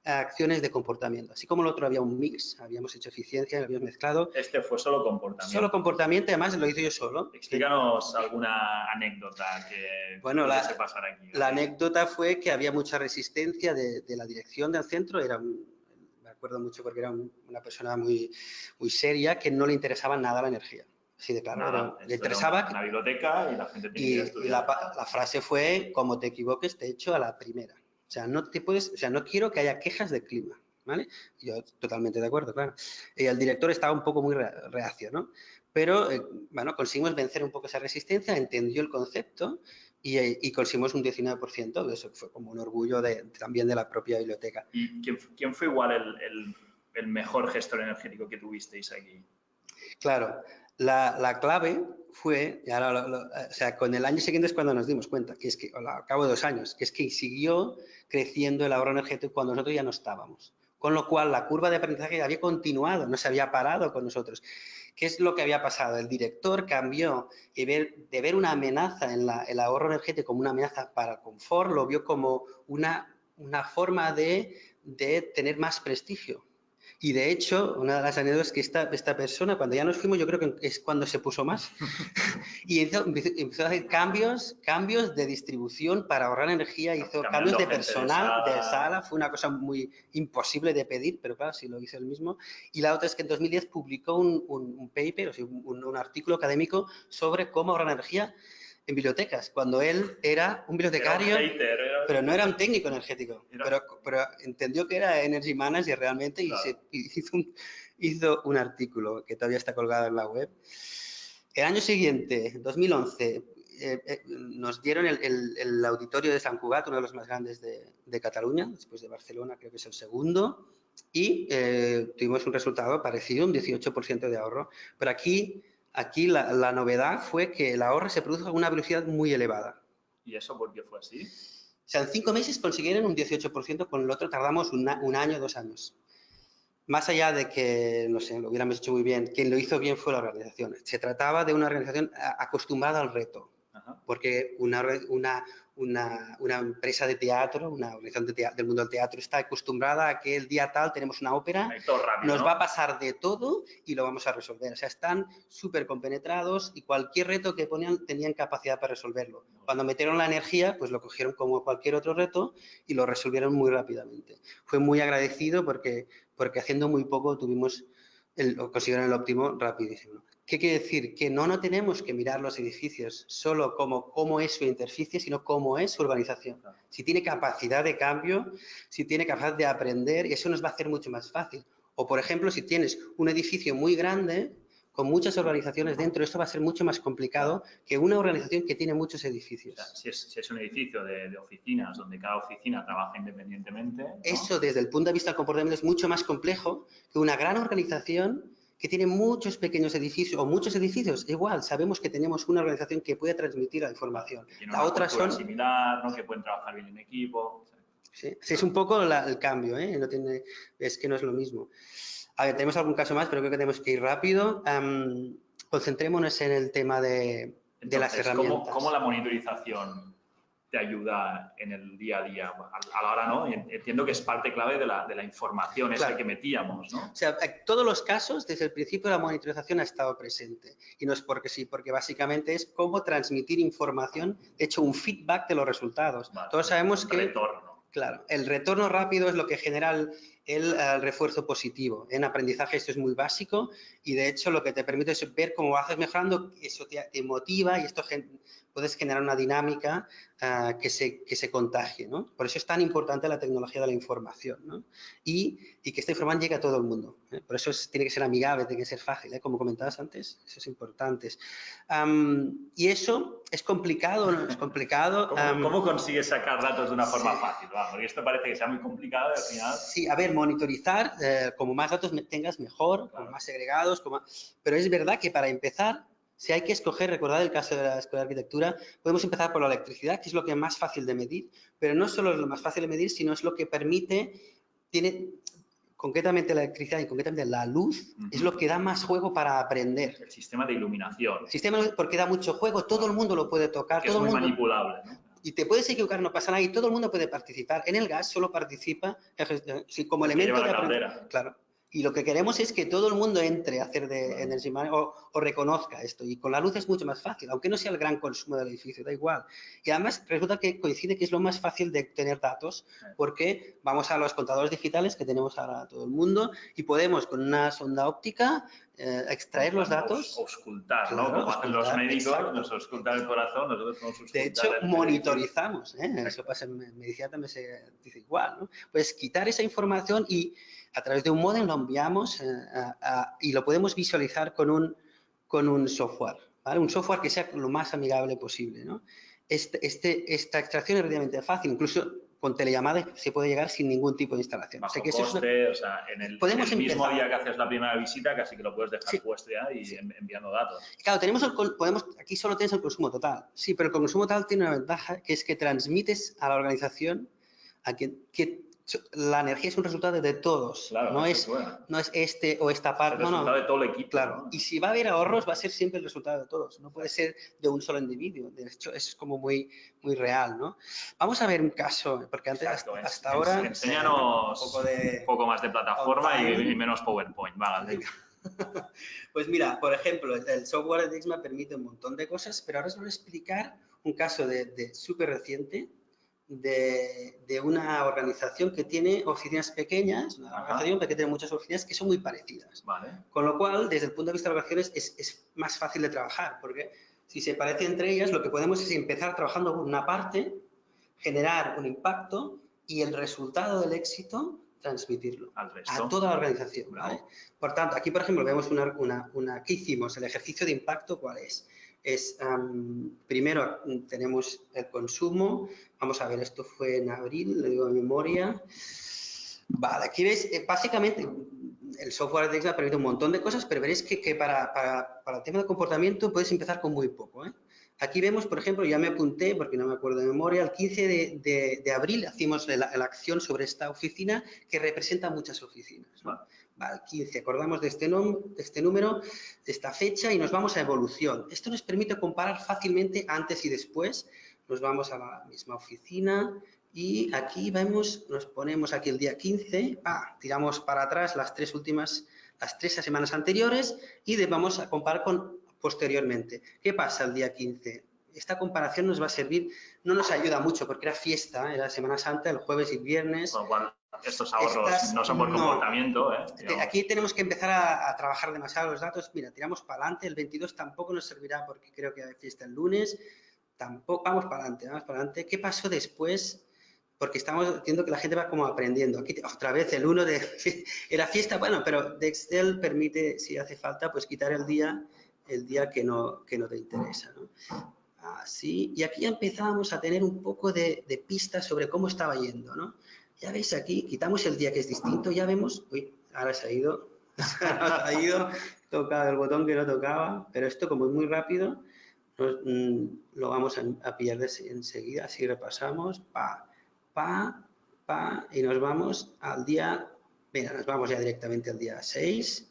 acciones de comportamiento. Así como el otro había un mix, habíamos hecho eficiencia, habíamos mezclado. Este fue solo comportamiento. Solo comportamiento, además lo hice yo solo. Explícanos alguna anécdota que pudiese pasar aquí. La anécdota fue que había mucha resistencia de la dirección del centro. Me acuerdo mucho porque era una persona muy, muy seria que no le interesaba nada la energía. Sí, de claro, le interesaba. Una biblioteca y la gente tenía que estudiar. Y la frase fue: como te equivoques, te echo a la primera. O sea, no quiero que haya quejas de clima, ¿vale? Yo totalmente de acuerdo, claro. Y el director estaba un poco muy reacio, ¿no? Pero, bueno, conseguimos vencer un poco esa resistencia, entendió el concepto y conseguimos un 19%. Eso fue como un orgullo también de la propia biblioteca. ¿Y quién fue igual el mejor gestor energético que tuvisteis aquí? Claro. La clave fue, o sea, con el año siguiente es cuando nos dimos cuenta, que es que, al cabo de 2 años, que es que siguió creciendo el ahorro energético cuando nosotros ya no estábamos. Con lo cual, la curva de aprendizaje había continuado, no se había parado con nosotros. ¿Qué es lo que había pasado? El director cambió de ver una amenaza en el ahorro energético como una amenaza para el confort, lo vio como una forma de tener más prestigio. Y de hecho, una de las anécdotas es que esta persona, cuando ya nos fuimos, yo creo que es cuando se puso más. Y empezó a hacer cambios de distribución para ahorrar energía, hizo cambios de personal, de sala. Fue una cosa muy imposible de pedir, pero claro, sí lo hizo él mismo. Y la otra es que en 2010 publicó un paper, o sea, un artículo académico sobre cómo ahorrar energía en bibliotecas, cuando él era un bibliotecario, pero no era un técnico energético, pero entendió que era Energy Manager realmente y hizo un artículo que todavía está colgado en la web. El año siguiente, 2011, nos dieron el auditorio de Sant Cugat, uno de los más grandes de Cataluña, después de Barcelona, creo que es el segundo, y tuvimos un resultado parecido, un 18% de ahorro. Pero aquí la novedad fue que el ahorro se produjo a una velocidad muy elevada. ¿Y eso por qué fue así? O sea, en 5 meses consiguieron un 18%, con el otro tardamos un año, 2 años. Más allá de que, no sé, lo hubiéramos hecho muy bien, quien lo hizo bien fue la organización. Se trataba de una organización acostumbrada al reto. Ajá. Porque una empresa de teatro, una organización del mundo del teatro está acostumbrada a que el día tal tenemos una ópera, rápido, nos va a pasar de todo y lo vamos a resolver. O sea, están súper compenetrados y cualquier reto que ponían tenían capacidad para resolverlo. Cuando metieron la energía, pues lo cogieron como cualquier otro reto y lo resolvieron muy rápidamente. Fue muy agradecido porque haciendo muy poco consiguieron el óptimo rapidísimo. ¿Qué quiere decir? Que no tenemos que mirar los edificios solo como cómo es su interficie, sino cómo es su urbanización. Si tiene capacidad de cambio, si tiene capacidad de aprender, y eso nos va a hacer mucho más fácil. O, por ejemplo, si tienes un edificio muy grande, con muchas organizaciones dentro, esto va a ser mucho más complicado que una organización que tiene muchos edificios. O sea, si es un edificio de oficinas, donde cada oficina trabaja independientemente, ¿no? Eso, desde el punto de vista del comportamiento, es mucho más complejo que una gran organización que tiene muchos pequeños edificios o muchos edificios. Igual, sabemos que tenemos una organización que puede transmitir la información. Que tiene una cultura similar, ¿no? Que pueden trabajar bien en equipo. Sí, es un poco el cambio, ¿eh? Es que no es lo mismo. A ver, tenemos algún caso más, pero creo que tenemos que ir rápido. Concentrémonos en el tema de las herramientas. ¿Cómo la monitorización te ayuda en el día a día? A la hora, ¿no? Entiendo que es parte clave de la información esa que metíamos, ¿no? O sea, en todos los casos, desde el principio, la monitorización ha estado presente. Y no es porque sí, porque básicamente es cómo transmitir información, de hecho, un feedback de los resultados. Vale, todos sabemos que... retorno. Claro, el retorno rápido es lo que genera el refuerzo positivo. En aprendizaje esto es muy básico y de hecho lo que te permite es ver cómo vas mejorando, eso te motiva y esto puedes generar una dinámica que se contagie, ¿no? Por eso es tan importante la tecnología de la información, ¿no? Y que esta información llegue a todo el mundo, ¿eh? Por eso tiene que ser amigable, tiene que ser fácil, ¿eh? Como comentabas antes, eso es importante. Y eso es complicado, ¿no? Es complicado. ¿Cómo consigues sacar datos de una forma fácil? Porque esto parece que sea muy complicado y al final... Sí, a ver, monitorizar, como más datos tengas mejor, como más segregados, pero es verdad que para empezar, si hay que escoger, recordad el caso de la Escuela de Arquitectura, podemos empezar por la electricidad, que es lo que es más fácil de medir, pero no solo es lo más fácil de medir, sino es lo que concretamente la electricidad y concretamente la luz, es lo que da más juego para aprender. El sistema de iluminación. Porque da mucho juego, todo el mundo lo puede tocar. Que es muy manipulable, ¿no? Y te puedes equivocar, no pasa nada, y todo el mundo puede participar. En el gas solo participa como elemento de aprendizaje. Claro. Y lo que queremos es que todo el mundo entre a hacer de Energy Management o reconozca esto. Y con la luz es mucho más fácil, aunque no sea el gran consumo del edificio, da igual. Y además resulta que coincide que es lo más fácil de tener datos, porque vamos a los contadores digitales que tenemos ahora todo el mundo y podemos con una sonda óptica extraer los datos. Auscultar, ¿no? Como hacen los médicos, nos auscultan el corazón, nosotros podemos auscultar. De hecho, monitorizamos, ¿eh? Eso pasa en medicina, también se dice igual, ¿no? Pues quitar esa información y a través de un módem lo enviamos y lo podemos visualizar con un software, ¿vale? Un software que sea lo más amigable posible, ¿no? Esta extracción es relativamente fácil, incluso con telellamadas se puede llegar sin ningún tipo de instalación. Bajo coste, o sea, en el mismo día que haces la primera visita casi que lo puedes dejar puesto ya y enviando datos. Claro, aquí solo tienes el consumo total. Sí, pero el consumo total tiene una ventaja que es que transmites a la organización La energía es un resultado de todos, claro, no es este o esta parte. Es el resultado de todo el equipo. Claro, ¿no? y si va a haber ahorros, va a ser siempre el resultado de todos, no puede ser de un solo individuo. De hecho, es como muy real, ¿no? Vamos a ver un caso, porque antes, hasta ahora... Enséñanos un poco más de plataforma y menos PowerPoint. Vale. Pues mira, por ejemplo, el software de Dexma permite un montón de cosas, pero ahora os voy a explicar un caso de súper reciente de una organización que tiene oficinas pequeñas, una organización que tiene muchas oficinas que son muy parecidas. Vale. Con lo cual, desde el punto de vista de las organizaciones, es más fácil de trabajar, porque si se parecen entre ellas, lo que podemos es empezar trabajando con una parte, generar un impacto y el resultado del éxito transmitirlo a toda la organización. ¿Vale? Por tanto, aquí, por ejemplo, vemos ¿qué hicimos? El ejercicio de impacto, ¿cuál es? Primero tenemos el consumo. Vamos a ver, esto fue en abril, le digo de memoria. Vale, aquí veis, básicamente, el software de Dexma permite un montón de cosas, pero veréis que para el tema de comportamiento puedes empezar con muy poco, ¿eh? Aquí vemos, por ejemplo, ya me apunté, porque no me acuerdo de memoria, el 15 de abril hacemos la acción sobre esta oficina que representa muchas oficinas, ¿no? Vale, el 15, acordamos de este número, de esta fecha y nos vamos a evolución. Esto nos permite comparar fácilmente antes y después. Nos vamos a la misma oficina y aquí vemos, nos ponemos aquí el día 15, tiramos para atrás las tres semanas anteriores y vamos a comparar con posteriormente. ¿Qué pasa el día 15? Esta comparación nos va a servir, no nos ayuda mucho porque era fiesta, era Semana Santa, el jueves y el viernes. Con lo cual, estos ahorros no son por comportamiento. Aquí tenemos que empezar a trabajar demasiado los datos. Mira, tiramos para adelante, el 22 tampoco nos servirá porque creo que hay fiesta el lunes. Tampoco, vamos para adelante. ¿Qué pasó después? Porque estamos viendo que la gente va como aprendiendo. Aquí otra vez el 1 era fiesta, bueno, pero Dextel permite, si hace falta, pues quitar el día que no te interesa, ¿no? Así, y aquí ya empezamos a tener un poco de pistas sobre cómo estaba yendo, ¿no? Ya veis aquí, quitamos el día que es distinto, ya vemos, uy, ahora se ha ido, tocado el botón que no tocaba, pero esto como es muy rápido, lo vamos a pillar enseguida, así repasamos, y nos vamos al día, mira, nos vamos ya directamente al día 6,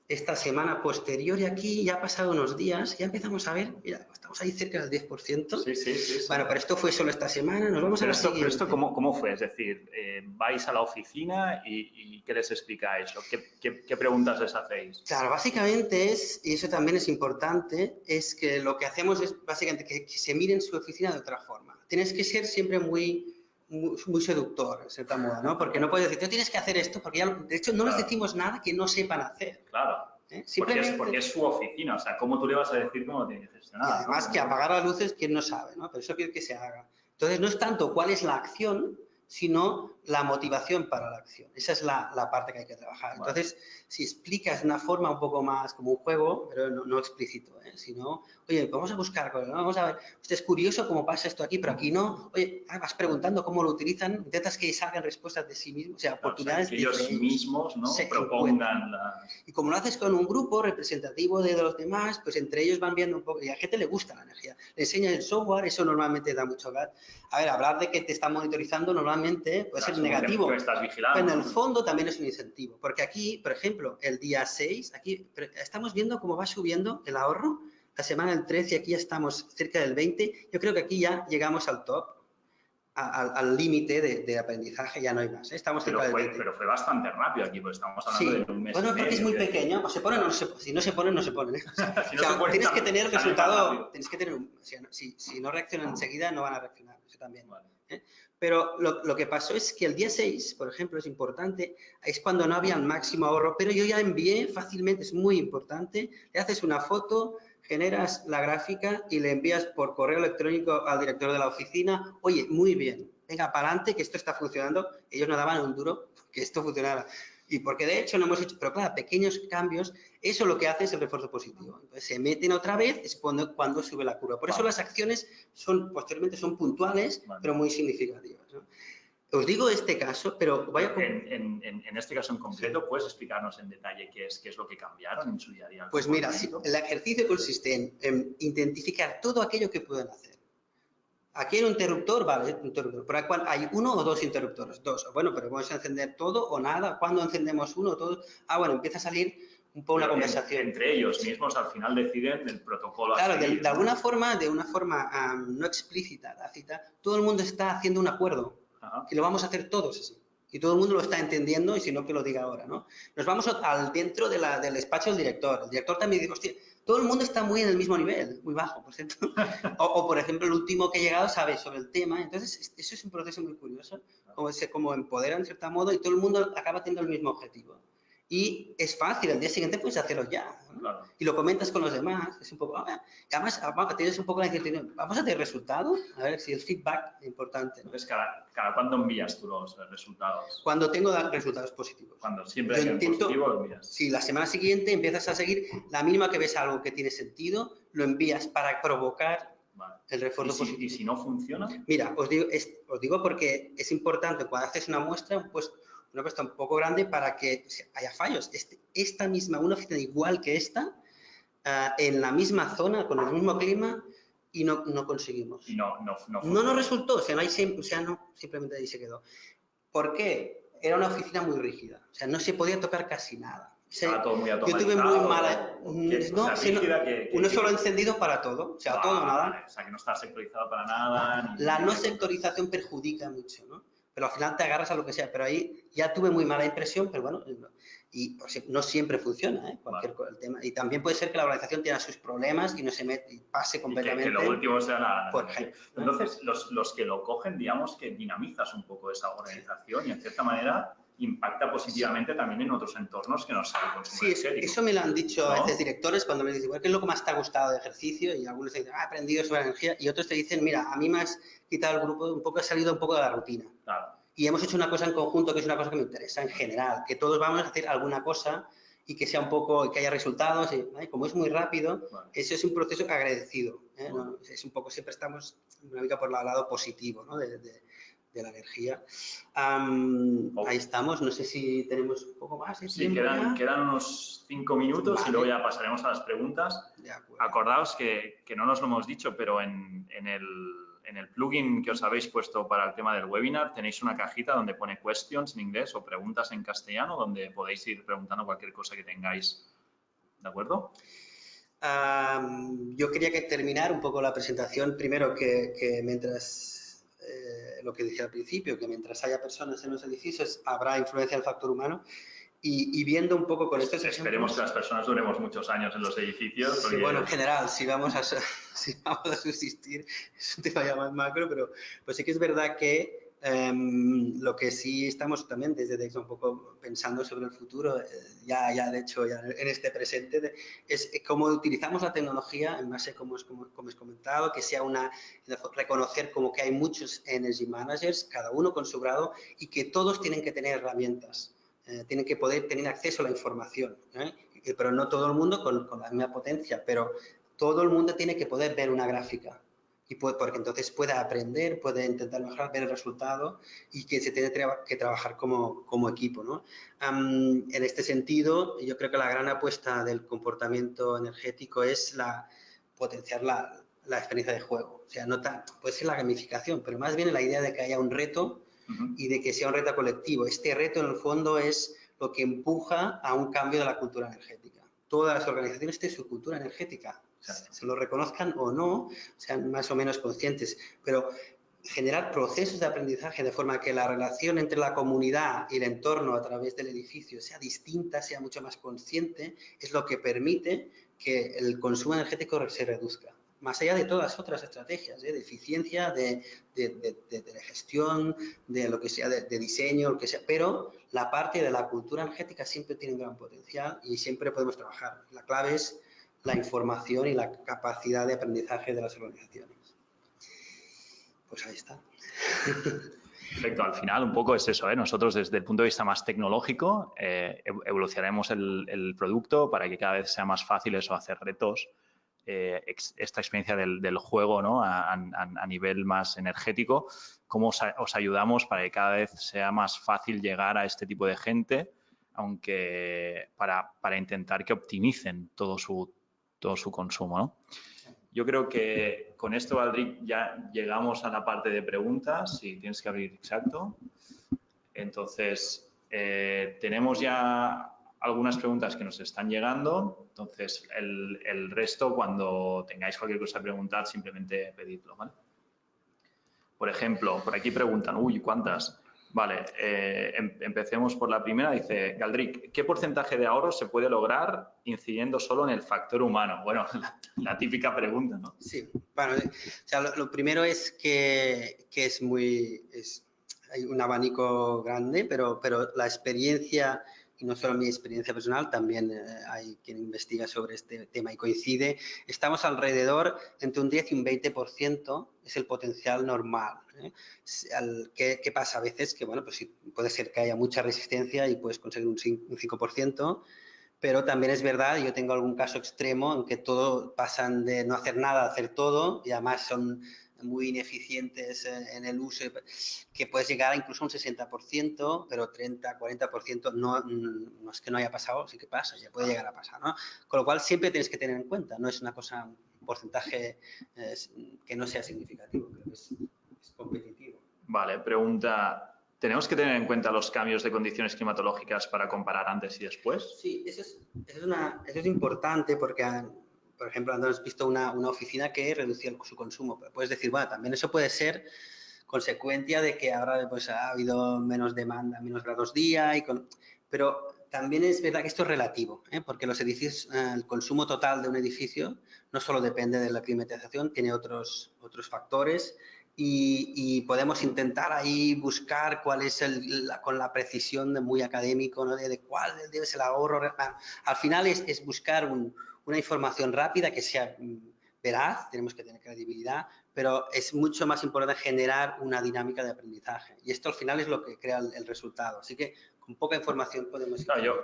esta semana posterior y aquí ya ha pasado unos días, ya empezamos a ver, mira, estamos ahí cerca del 10%. Sí. Bueno, pero esto fue solo esta semana, nos vamos a la siguiente. Pero esto ¿cómo fue? Es decir, vais a la oficina y ¿qué les explicáis? ¿Qué preguntas les hacéis? Claro, básicamente y eso también es importante, es que lo que hacemos es básicamente que se miren su oficina de otra forma. Tienes que ser siempre muy seductor, en cierta moda, ¿no? Porque no puedes decir, tú tienes que hacer esto, porque ya, de hecho no les decimos nada que no sepan hacer. Claro, porque es su oficina, o sea, ¿cómo tú le vas a decir cómo tiene que gestionar? Y además que apagar las luces, ¿quién no sabe, no? Pero eso quiere que se haga. Entonces, no es tanto cuál es la acción, sino la motivación para la acción. Esa es la parte que hay que trabajar. Vale. Entonces, si explicas de una forma un poco más como un juego, pero no explícito, sino, oye, vamos a buscar cosas, ¿no? Vamos a ver, usted es curioso cómo pasa esto aquí, pero aquí no. Oye, vas preguntando cómo lo utilizan, intentas que salgan respuestas de sí mismos, o sea, oportunidades que ellos mismos, ¿no? Propongan Y como lo haces con un grupo representativo de los demás, pues entre ellos van viendo un poco, y a la gente le gusta la energía. Le enseñas el software, eso normalmente da mucho gas. A ver, hablar de que te están monitorizando normalmente puede ser negativo, estás vigilando, pero en el fondo también es un incentivo, porque aquí, por ejemplo, el día 6, aquí estamos viendo cómo va subiendo el ahorro, la semana del 13, aquí ya estamos cerca del 20, yo creo que aquí ya llegamos al top, al límite de aprendizaje, ya no hay más, estamos cerca del 20. Pero fue bastante rápido aquí, porque estamos hablando de un mes bueno, y medio. Porque es muy pequeño, o se pone o no se pone, si no se pone, no se pone. Tienes que tener resultado, si no reaccionan enseguida, no van a reaccionar, eso también. Vale. Pero lo que pasó es que el día 6, por ejemplo, es importante, es cuando no había el máximo ahorro, pero yo ya envié fácilmente, es muy importante, le haces una foto, generas la gráfica y le envías por correo electrónico al director de la oficina, oye, muy bien, venga, para adelante, que esto está funcionando. Ellos no daban un duro que esto funcionara. Y porque de hecho no hemos hecho, pero claro, pequeños cambios, eso lo que hace es el refuerzo positivo. Entonces se meten otra vez, es cuando sube la curva. Por eso las acciones posteriormente son puntuales, pero muy significativas, ¿no? Os digo este caso, pero vaya... En este caso en concreto, ¿puedes explicarnos en detalle qué es lo que cambiaron en su día a día? Pues mira, el ejercicio consiste en identificar todo aquello que pueden hacer. Aquí hay un interruptor, vale, un interruptor. Por aquí hay 1 o 2 interruptores. 2. Bueno, pero vamos a encender todo o nada. ¿Cuándo encendemos uno o todo? Ah, bueno, empieza a salir un poco una conversación. Entre ellos mismos al final deciden el protocolo. Claro, a seguir, de alguna forma, no explícita, tácita, todo el mundo está haciendo un acuerdo. Que lo vamos a hacer todos así. Y todo el mundo lo está entendiendo y si no, que lo diga ahora, ¿no? Nos vamos al dentro del despacho del director. El director también dice, hostia, todo el mundo está muy en el mismo nivel, muy bajo, por cierto. O por ejemplo, el último que ha llegado sabe sobre el tema. Entonces, eso es un proceso muy curioso, como empoderan, en cierto modo, y todo el mundo acaba teniendo el mismo objetivo. Y es fácil, el día siguiente puedes hacerlo ya, ¿no? Claro. Y lo comentas con los demás, es un poco, además tienes un poco la incertidumbre, vamos a tener resultados, a ver si el feedback es importante, ¿no? Entonces, ¿cada cuándo envías tú los resultados? Cuando tengo resultados positivos. Cuando siempre hay un positivo, lo envías. Si la semana siguiente empiezas a seguir, la mínima que ves algo que tiene sentido, lo envías para provocar el refuerzo positivo. ¿Y si no funciona? Mira, os digo porque es importante cuando haces una muestra, pues una cuesta un poco grande para que haya fallos. Esta misma, una oficina igual que esta, en la misma zona, con el mismo clima, y no conseguimos. Y no nos resultó, o sea, simplemente ahí se quedó. ¿Por qué? Era una oficina muy rígida, o sea, no se podía tocar casi nada. Estaba todo muy automatizado. Yo tuve muy mala... uno solo encendido para todo, o sea, todo o nada. O sea, que no está sectorizado para nada. La no sectorización perjudica mucho, ¿no? Pero al final te agarras a lo que sea. Pero ahí ya tuve muy mala impresión, pero bueno, y no siempre funciona, ¿eh? El tema. Y también puede ser que la organización tenga sus problemas y no se mete y pase completamente. Y que lo último sea la... Por ejemplo. Entonces, los que lo cogen, digamos que dinamizas un poco esa organización y en cierta manera impacta positivamente también en otros entornos que no saben consumir. Sí, eso me lo han dicho a veces directores cuando me dicen, ¿qué es lo que más te ha gustado de ejercicio? Y algunos dicen, he aprendido sobre energía. Y otros te dicen, mira, a mí me has quitado el grupo, he salido un poco de la rutina. Claro. Y hemos hecho una cosa en conjunto que es una cosa que me interesa en general, que todos vamos a hacer alguna cosa y que sea un poco, que haya resultados. Y, como es muy rápido, eso es un proceso agradecido. ¿No? Es un poco, siempre estamos una mica por el lado positivo, ¿no? de la energía. Ahí estamos, no sé si tenemos un poco más. Sí, quedan unos 5 minutos y luego ya pasaremos a las preguntas. Acordaos que no nos lo hemos dicho, pero en el plugin que os habéis puesto para el tema del webinar tenéis una cajita donde pone questions en inglés o preguntas en castellano, donde podéis ir preguntando cualquier cosa que tengáis. ¿De acuerdo? Yo quería terminar un poco la presentación. Primero que mientras... lo que dije al principio, que mientras haya personas en los edificios habrá influencia del factor humano y viendo un poco con estos ejemplos... Esperemos que las personas duremos muchos años en los edificios. Sí, bueno, en general, si vamos a subsistir, es un tema ya más macro, pero pues sí que es verdad que lo que sí estamos también desde DEXMA un poco pensando sobre el futuro, ya de hecho ya en este presente, es cómo utilizamos la tecnología en base, como os comentado, que sea reconocer como que hay muchos energy managers, cada uno con su grado, y que todos tienen que tener herramientas, tienen que poder tener acceso a la información, pero no todo el mundo con la misma potencia, pero todo el mundo tiene que poder ver una gráfica. Porque entonces puede aprender, puede intentar mejorar, ver el resultado y que se tiene que trabajar como equipo, ¿no? En este sentido, yo creo que la gran apuesta del comportamiento energético es potenciar la experiencia de juego. O sea, puede ser la gamificación, pero más bien la idea de que haya un reto y de que sea un reto colectivo. Este reto, en el fondo, es lo que empuja a un cambio de la cultura energética. Todas las organizaciones tienen su cultura energética. Se lo reconozcan o no, sean más o menos conscientes, pero generar procesos de aprendizaje de forma que la relación entre la comunidad y el entorno a través del edificio sea distinta, sea mucho más consciente, es lo que permite que el consumo energético se reduzca. Más allá de todas otras estrategias, de eficiencia, de gestión, de lo que sea, de diseño, lo que sea, pero la parte de la cultura energética siempre tiene un gran potencial y siempre podemos trabajar. La clave es la información y la capacidad de aprendizaje de las organizaciones. Pues ahí está. Perfecto. Al final, un poco es eso, ¿eh? Nosotros, desde el punto de vista más tecnológico, evolucionaremos el producto para que cada vez sea más fácil eso, hacer retos, esta experiencia del juego, ¿no? a nivel más energético. ¿Cómo os ayudamos para que cada vez sea más fácil llegar a este tipo de gente, aunque para intentar que optimicen todo su consumo, ¿no? Yo creo que con esto, Valdric, ya llegamos a la parte de preguntas. Si tienes que abrir, exacto. Entonces, tenemos ya algunas preguntas que nos están llegando. Entonces, el resto, cuando tengáis cualquier cosa a preguntar, simplemente pedidlo, ¿vale? Por ejemplo, por aquí preguntan, uy, ¿cuántas? Vale, empecemos por la primera. Dice, Galdric, ¿qué porcentaje de ahorro se puede lograr incidiendo solo en el factor humano? Bueno, la típica pregunta, ¿no? Sí, bueno, o sea, lo primero es que hay un abanico grande, pero la experiencia, y no solo mi experiencia personal, también hay quien investiga sobre este tema y coincide, estamos alrededor entre un 10 y un 20% es el potencial normal. ¿Qué pasa a veces? Que bueno, pues sí, puede ser que haya mucha resistencia y puedes conseguir un 5%, pero también es verdad, yo tengo algún caso extremo en que todo pasan de no hacer nada a hacer todo y además son muy ineficientes en el uso, que puedes llegar a incluso un 60%, pero 30, 40% no es que no haya pasado, sí que pasa, ya puede llegar a pasar, ¿no? Con lo cual siempre tienes que tener en cuenta, no es una cosa, un porcentaje que no sea significativo, creo que es competitivo. Vale, pregunta, ¿tenemos que tener en cuenta los cambios de condiciones climatológicas para comparar antes y después? Sí, eso es importante porque, por ejemplo, hemos visto una oficina que reducía su consumo. Pero puedes decir, bueno, también eso puede ser consecuencia de que ahora pues, ha habido menos demanda, menos grados día, pero también es verdad que esto es relativo, porque los edificios, el consumo total de un edificio no solo depende de la climatización, tiene otros factores. Y podemos intentar ahí buscar cuál es con la precisión muy académico, ¿no? de cuál debe ser el ahorro. Al final es buscar una información rápida que sea veraz, tenemos que tener credibilidad, pero es mucho más importante generar una dinámica de aprendizaje. Y esto al final es lo que crea el resultado. Así que con poca información podemos... Claro, yo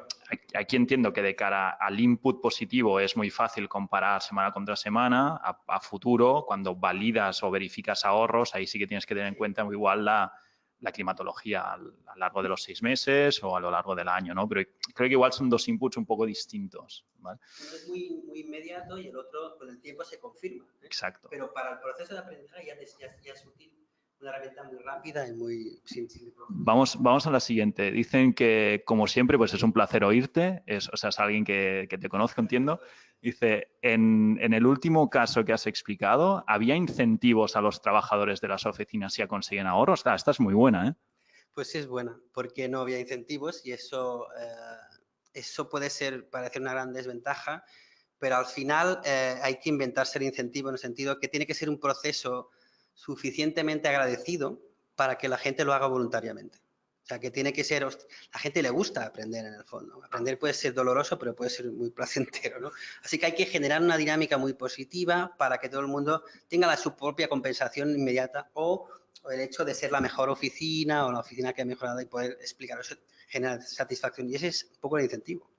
aquí entiendo que de cara al input positivo es muy fácil comparar semana contra semana. A futuro, cuando validas o verificas ahorros, ahí sí que tienes que tener en cuenta igual la climatología a lo largo de los 6 meses o a lo largo del año, ¿no? Pero creo que igual son dos inputs un poco distintos, ¿vale? Uno es muy inmediato y el otro con el tiempo se confirma. Exacto. Pero para el proceso de aprendizaje ya es útil una herramienta muy rápida y muy simple. Vamos a la siguiente. Dicen que, como siempre, pues es un placer oírte. Es alguien que te conozco, entiendo. Dice, en el último caso que has explicado, ¿había incentivos a los trabajadores de las oficinas si conseguían ahorros? Esta es muy buena, ¿eh? Pues sí es buena, porque no había incentivos y eso puede parecer una gran desventaja, pero al final hay que inventarse el incentivo en el sentido que tiene que ser un proceso suficientemente agradecido para que la gente lo haga voluntariamente. O sea, que tiene que ser... La gente le gusta aprender en el fondo. Aprender puede ser doloroso, pero puede ser muy placentero, ¿no? Así que hay que generar una dinámica muy positiva para que todo el mundo tenga su propia compensación inmediata o el hecho de ser la mejor oficina o la oficina que ha mejorado y poder explicar eso genera satisfacción. Y ese es un poco el incentivo.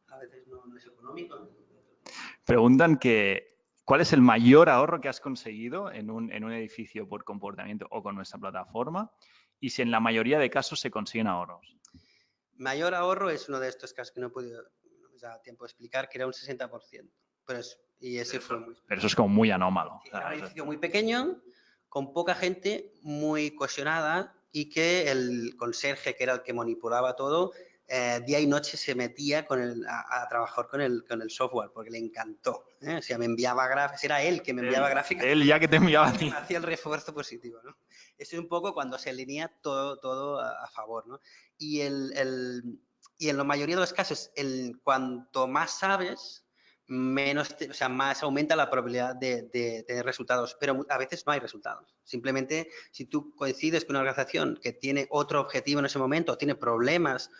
A veces no es económico. Preguntan que ¿cuál es el mayor ahorro que has conseguido en un edificio por comportamiento o con nuestra plataforma? Y si en la mayoría de casos se consiguen ahorros. Mayor ahorro es uno de estos casos que no he podido ya tiempo de explicar, que era un 60%. Pero eso es como muy anómalo. Sí, era un edificio muy pequeño, con poca gente, muy cohesionada y que el conserje, que era el que manipulaba todo, día y noche se metía a trabajar con el software porque le encantó. O sea, me enviaba gráficas, era él que me enviaba gráficas. Él ya que te enviaba a ti. Hacía el refuerzo positivo, ¿no? Eso es un poco cuando se alinea todo a favor, ¿no? Y en la mayoría de los casos, cuanto más sabes, más aumenta la probabilidad de tener resultados, pero a veces no hay resultados. Simplemente, si tú coincides con una organización que tiene otro objetivo en ese momento, o tiene problemas,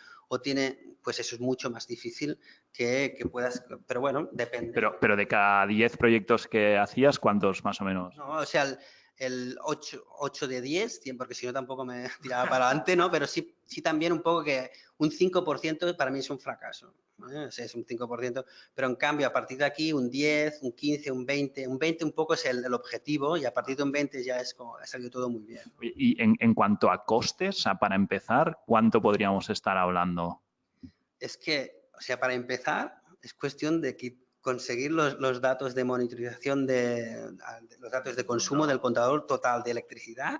pues eso es mucho más difícil que puedas, pero bueno, depende. Pero de cada 10 proyectos que hacías, ¿cuántos más o menos? No, o sea, el 8 de 10, porque si no tampoco me tiraba para adelante, ¿no? Pero sí también un poco que un 5% para mí es un fracaso, ¿no? O sea, es un 5%, pero en cambio a partir de aquí un 10, un 15, un 20, un poco es el objetivo y a partir de un 20 ya es como ha salido todo muy bien. Y en cuanto a costes, o sea, para empezar, ¿cuánto podríamos estar hablando? Es que, o sea, para empezar es cuestión de que conseguir los datos de monitorización los datos de consumo del contador total de electricidad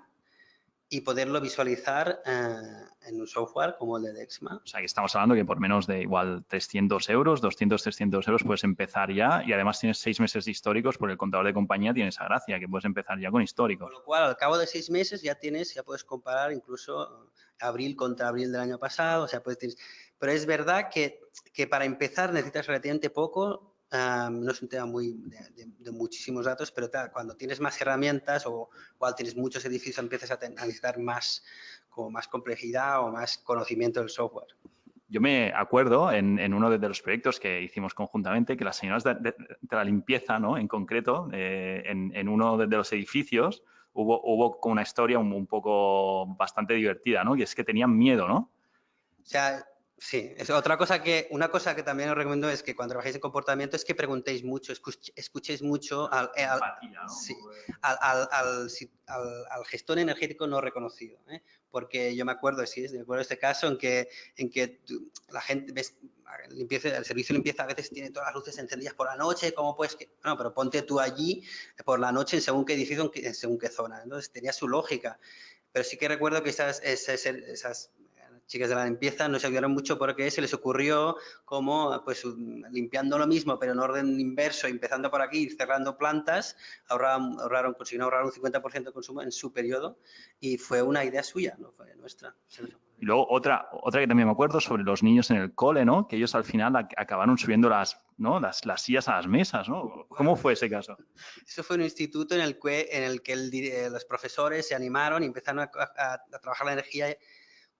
y poderlo visualizar en un software como el de Dexma. O sea, que estamos hablando que por menos de igual 300 euros, 200, 300 euros puedes empezar ya y además tienes 6 meses de históricos porque el contador de compañía tiene esa gracia, que puedes empezar ya con históricos. Con lo cual, al cabo de 6 meses ya puedes comparar incluso abril contra abril del año pasado, o sea, pero es verdad que para empezar necesitas relativamente poco. No es un tema de muchísimos datos, pero cuando tienes más herramientas o igual tienes muchos edificios, empiezas a necesitar más complejidad o más conocimiento del software. Yo me acuerdo en uno de los proyectos que hicimos conjuntamente que las señoras de la limpieza, ¿no? En concreto, en uno de los edificios hubo como una historia un poco bastante divertida, ¿no? Y es que tenían miedo, ¿no? O sea, sí, es una cosa que también os recomiendo es que cuando trabajéis en comportamiento es que preguntéis mucho, escuchéis mucho al gestor energético no reconocido, ¿eh? Porque yo me acuerdo, me acuerdo de este caso en que la gente ves el servicio de limpieza a veces tiene todas las luces encendidas por la noche, ¿cómo puedes que? No, pero ponte tú allí por la noche en según qué edificio, en según qué zona. Entonces tenía su lógica. Pero sí que recuerdo que esas chicas de la limpieza nos ayudaron mucho porque se les ocurrió como, pues, limpiando lo mismo, pero en orden inverso, empezando por aquí y cerrando plantas, consiguieron ahorrar un 50% de consumo en su periodo y fue una idea suya, no fue nuestra. Y luego otra que también me acuerdo sobre los niños en el cole, ¿no? Que ellos al final acabaron subiendo las sillas a las mesas, ¿no? ¿Cómo fue ese caso? Eso fue un instituto en el que los profesores se animaron y empezaron a trabajar la energía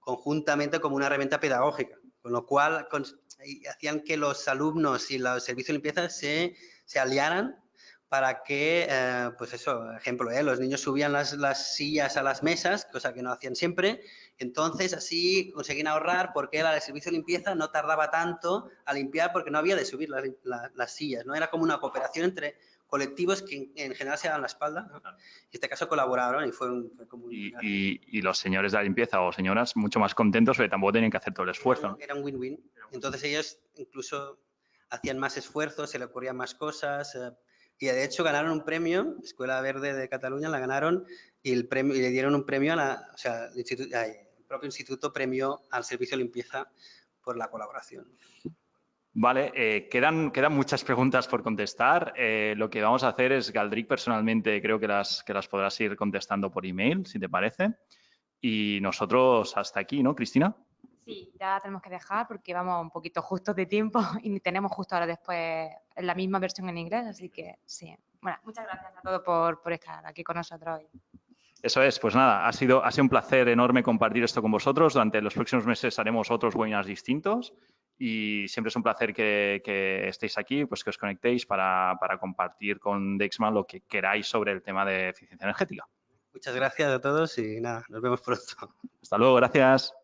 conjuntamente como una herramienta pedagógica, con lo cual hacían que los alumnos y los servicios de limpieza se aliaran para que, pues eso, ejemplo, los niños subían las sillas a las mesas, cosa que no hacían siempre, entonces así conseguían ahorrar porque el servicio de limpieza no tardaba tanto a limpiar porque no había de subir las sillas, ¿no? Era como una cooperación entre colectivos que en general se daban la espalda, ¿no? En este caso colaboraron y fue como y los señores de la limpieza o señoras mucho más contentos porque tampoco tenían que hacer todo el esfuerzo, ¿no? Era un win-win. Entonces ellos incluso hacían más esfuerzos, se le ocurrían más cosas y de hecho ganaron un premio, Escuela Verde de Cataluña la ganaron y le dieron un premio el propio instituto premió al servicio de limpieza por la colaboración. Vale, quedan muchas preguntas por contestar. Lo que vamos a hacer es, Galdric, personalmente creo que las podrás ir contestando por email, si te parece. Y nosotros hasta aquí, ¿no, Cristina? Sí, ya tenemos que dejar porque vamos un poquito justos de tiempo y tenemos justo ahora después la misma versión en inglés, así que sí. Bueno, muchas gracias a todos por estar aquí con nosotros hoy. Eso es, pues nada, ha sido un placer enorme compartir esto con vosotros. Durante los próximos meses haremos otros webinars distintos y siempre es un placer que estéis aquí, pues que os conectéis para compartir con Dexma lo que queráis sobre el tema de eficiencia energética. Muchas gracias a todos y nada, nos vemos pronto. Hasta luego, gracias.